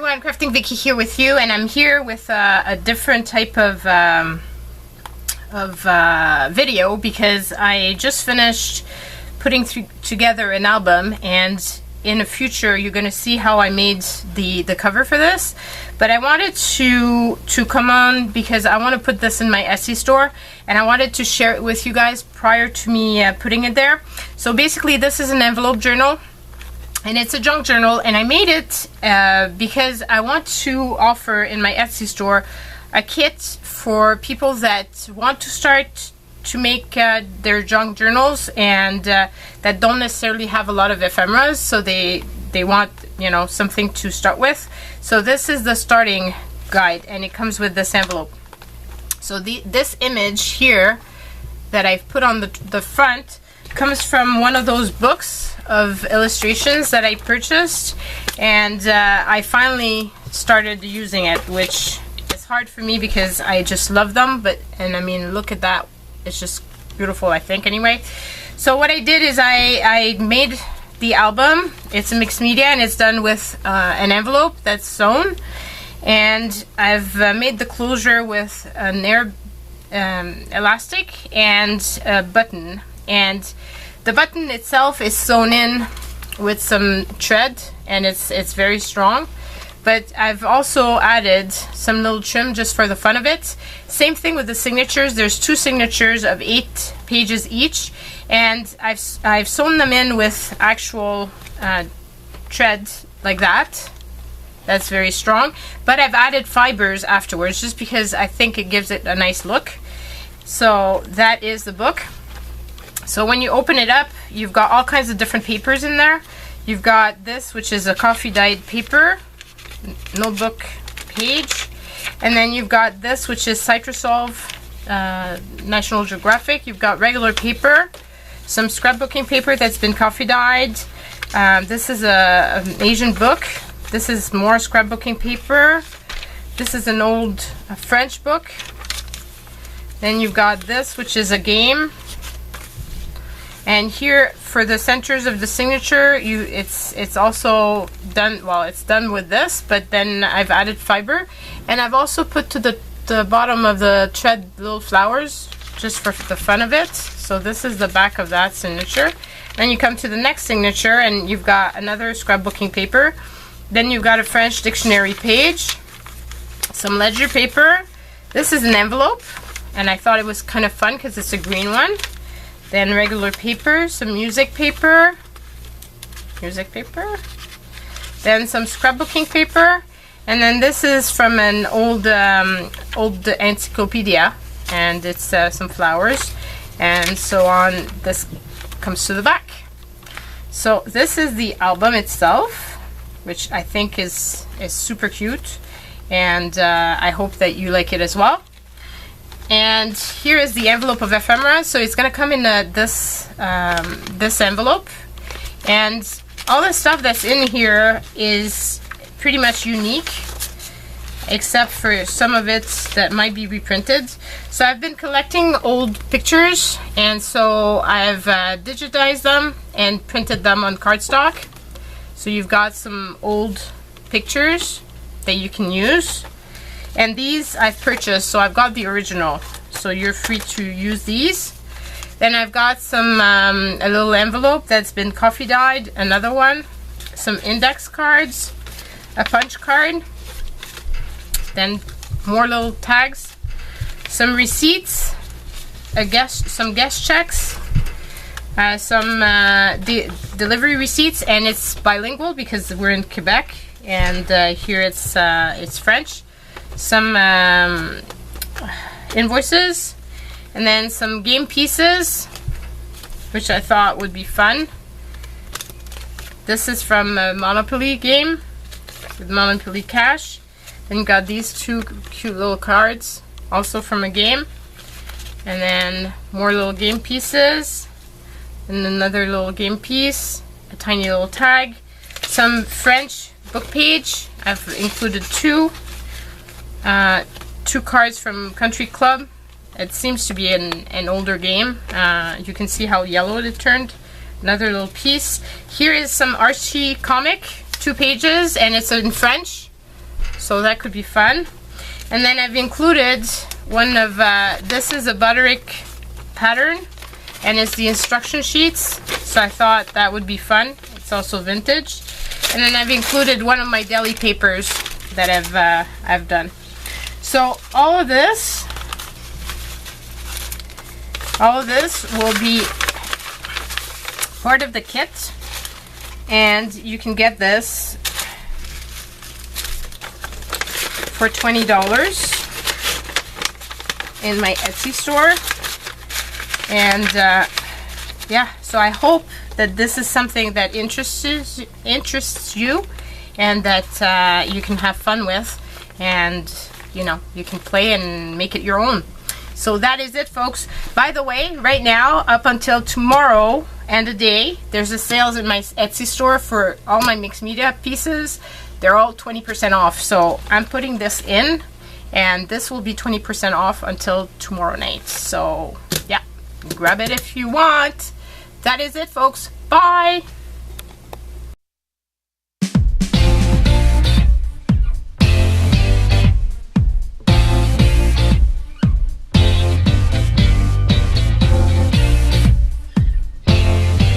everyone, Crafting Vicky here with you, and I'm here with a different type of video because I just finished putting together an album, and in the future you're going to see how I made the cover for this. But I wanted to come on because I want to put this in my Etsy store, and I wanted to share it with you guys prior to me putting it there. So basically this is an envelope journal, and it's a junk journal, and I made it because I want to offer in my Etsy store a kit for people that want to start to make their junk journals and that don't necessarily have a lot of ephemeras, so they want, you know, something to start with. So this is the starting guide, and it comes with this envelope. So this image here that I've put on the front comes from one of those books of illustrations that I purchased, and I finally started using it, which is hard for me because I just love them. And I mean, look at that, it's just beautiful, I think, anyway. So what I did is I made the album. It's a mixed media, and it's done with an envelope that's sewn, and I've made the closure with an air elastic and a button, and the button itself is sewn in with some thread, and it's very strong. But I've also added some little trim just for the fun of it. Same thing with the signatures. There's 2 signatures of 8 pages each, and I've sewn them in with actual thread like that. That's very strong. But I've added fibers afterwards just because I think it gives it a nice look. So that is the book. So when you open it up, you've got all kinds of different papers in there. You've got this, which is a coffee dyed paper notebook page, and then you've got this, which is Citrusolve National Geographic. You've got regular paper, some scrapbooking paper that's been coffee dyed. This is an Asian book. This is more scrapbooking paper. This is an old French book. Then you've got this, which is a game. And here for the centers of the signature, it's also done, well, it's done with this, but then I've added fiber, and I've also put to the bottom of the thread little flowers just for the fun of it. So this is the back of that signature. Then you come to the next signature, and you've got another scrapbooking paper. Then you've got a French dictionary page, some ledger paper. This is an envelope, and I thought it was kind of fun because it's a green one. Then regular paper, some music paper, then some scrapbooking paper, and then this is from an old encyclopedia, and it's some flowers, and so on. This comes to the back. So this is the album itself, which I think is super cute, and I hope that you like it as well. And here is the envelope of ephemera. So it's going to come in this envelope, and all the stuff that's in here is pretty much unique, except for some of it that might be reprinted. So I've been collecting old pictures, and so I've digitized them and printed them on cardstock. So you've got some old pictures that you can use. And these I've purchased, so I've got the original, so you're free to use these. Then I've got some a little envelope that's been coffee dyed, another one, some index cards, a punch card, then more little tags, some receipts, some guest checks, some delivery receipts, and it's bilingual because we're in Quebec, and here it's French. Some invoices, and then some game pieces, which I thought would be fun. This is from a Monopoly game with Monopoly Cash. Then you got these 2 cute little cards, also from a game, and then more little game pieces, and another little game piece, a tiny little tag, some French book page. I've included 2 cards from Country Club. It seems to be an older game. You can see how yellow it turned. Another little piece. Here is some Archie comic, 2 pages, and it's in French. so that could be fun. And then I've included one of, this is a Butterick pattern, and it's the instruction sheets, so I thought that would be fun. It's also vintage. And then I've included one of my deli papers that I've done. So all of this will be part of the kit, and you can get this for $20 in my Etsy store. And yeah, so I hope that this is something that interests you, and that you can have fun with, and you know, you can play and make it your own. So that is it, folks. By the way, right now up until tomorrow and a day, there's a sales in my Etsy store for all my mixed media pieces. They're all 20% off, so I'm putting this in, and this will be 20% off until tomorrow night. So yeah, grab it if you want. That is it, folks. Bye.